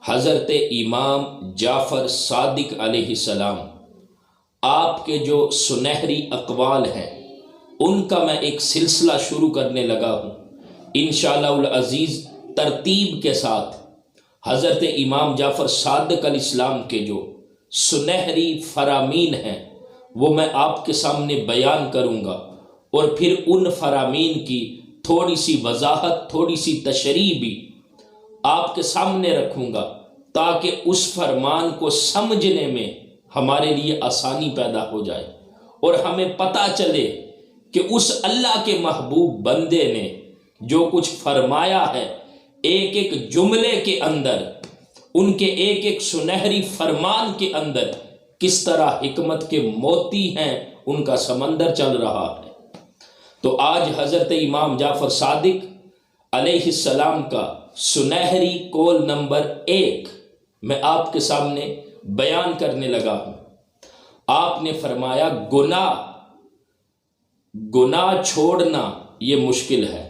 حضرت امام جعفر صادق علیہ السلام آپ کے جو سنہری اقوال ہیں ان کا میں ایک سلسلہ شروع کرنے لگا ہوں انشاءاللہ العزیز ترتیب کے ساتھ۔ حضرت امام جعفر صادق علیہ السلام کے جو سنہری فرامین ہیں وہ میں آپ کے سامنے بیان کروں گا، اور پھر ان فرامین کی تھوڑی سی وضاحت، تھوڑی سی تشریح بھی آپ کے سامنے رکھوں گا تاکہ اس فرمان کو سمجھنے میں ہمارے لیے آسانی پیدا ہو جائے اور ہمیں پتہ چلے کہ اس اللہ کے محبوب بندے نے جو کچھ فرمایا ہے ایک ایک جملے کے اندر، ان کے ایک ایک سنہری فرمان کے اندر کس طرح حکمت کے موتی ہیں، ان کا سمندر چل رہا ہے۔ تو آج حضرت امام جعفر صادق علیہ السلام کا سنہری قول نمبر 1 میں آپ کے سامنے بیان کرنے لگا ہوں۔ آپ نے فرمایا گناہ چھوڑنا یہ مشکل ہے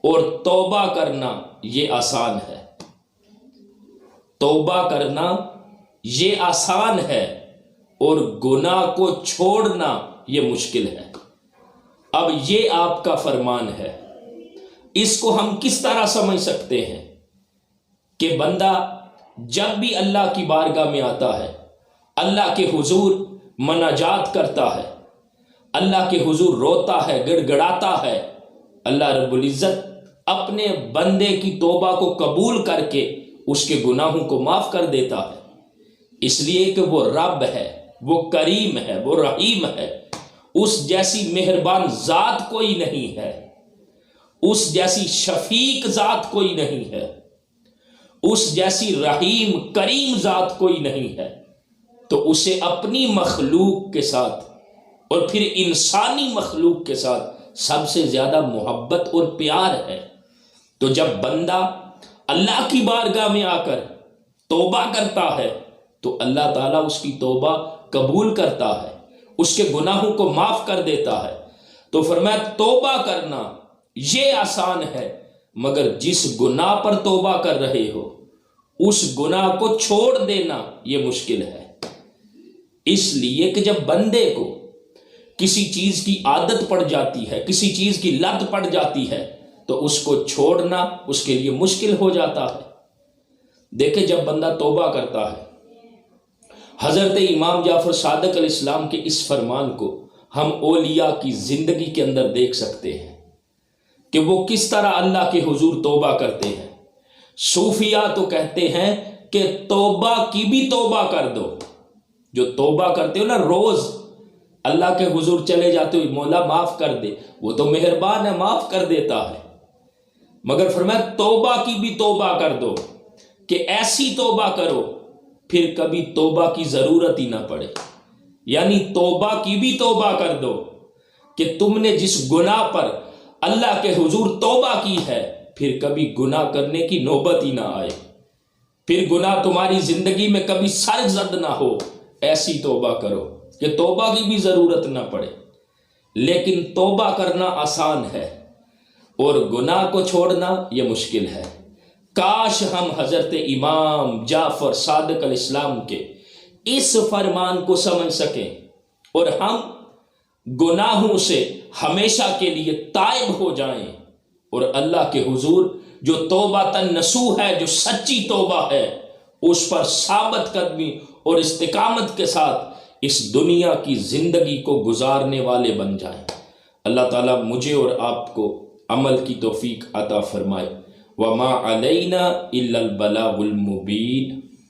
اور توبہ کرنا یہ آسان ہے۔ توبہ کرنا یہ آسان ہے اور گناہ کو چھوڑنا یہ مشکل ہے۔ اب یہ آپ کا فرمان ہے، اس کو ہم کس طرح سمجھ سکتے ہیں کہ بندہ جب بھی اللہ کی بارگاہ میں آتا ہے، اللہ کے حضور مناجات کرتا ہے، اللہ کے حضور روتا ہے، گڑ گڑاتا ہے، اللہ رب العزت اپنے بندے کی توبہ کو قبول کر کے اس کے گناہوں کو معاف کر دیتا ہے، اس لیے کہ وہ رب ہے، وہ کریم ہے، وہ رحیم ہے۔ اس جیسی مہربان ذات کوئی نہیں ہے، اس جیسی شفیق ذات کوئی نہیں ہے، اس جیسی رحیم کریم ذات کوئی نہیں ہے۔ تو اسے اپنی مخلوق کے ساتھ اور پھر انسانی مخلوق کے ساتھ سب سے زیادہ محبت اور پیار ہے۔ تو جب بندہ اللہ کی بارگاہ میں آ کر توبہ کرتا ہے تو اللہ تعالیٰ اس کی توبہ قبول کرتا ہے، اس کے گناہوں کو معاف کر دیتا ہے۔ تو فرمایا توبہ کرنا یہ آسان ہے، مگر جس گناہ پر توبہ کر رہے ہو اس گناہ کو چھوڑ دینا یہ مشکل ہے۔ اس لیے کہ جب بندے کو کسی چیز کی عادت پڑ جاتی ہے، کسی چیز کی لت پڑ جاتی ہے تو اس کو چھوڑنا اس کے لیے مشکل ہو جاتا ہے۔ دیکھیں جب بندہ توبہ کرتا ہے، حضرت امام جعفر صادق علیہ السلام کے اس فرمان کو ہم اولیاء کی زندگی کے اندر دیکھ سکتے ہیں کہ وہ کس طرح اللہ کے حضور توبہ کرتے ہیں۔ صوفیاء تو کہتے ہیں کہ توبہ کی بھی توبہ کر دو، جو توبہ کرتے ہو نا روز اللہ کے حضور چلے جاتے ہو، مولا معاف کر دے، وہ تو مہربان ہے، معاف کر دیتا ہے، مگر فرمایا توبہ کی بھی توبہ کر دو کہ ایسی توبہ کرو پھر کبھی توبہ کی ضرورت ہی نہ پڑے۔ یعنی توبہ کی بھی توبہ کر دو کہ تم نے جس گناہ پر اللہ کے حضور توبہ کی ہے پھر کبھی گناہ کرنے کی نوبت ہی نہ آئے، پھر گناہ تمہاری زندگی میں کبھی سر زد نہ ہو۔ ایسی توبہ کرو کہ توبہ کی بھی ضرورت نہ پڑے۔ لیکن توبہ کرنا آسان ہے اور گناہ کو چھوڑنا یہ مشکل ہے۔ کاش ہم حضرت امام جعفر صادق علیہ السلام کے اس فرمان کو سمجھ سکیں اور ہم گناہوں سے ہمیشہ کے لیے تائب ہو جائیں، اور اللہ کے حضور جو توبہ نصوح ہے، جو سچی توبہ ہے، اس پر ثابت قدمی اور استقامت کے ساتھ اس دنیا کی زندگی کو گزارنے والے بن جائیں۔ اللہ تعالیٰ مجھے اور آپ کو عمل کی توفیق عطا فرمائے۔ وما علینا الا البلاغ المبین۔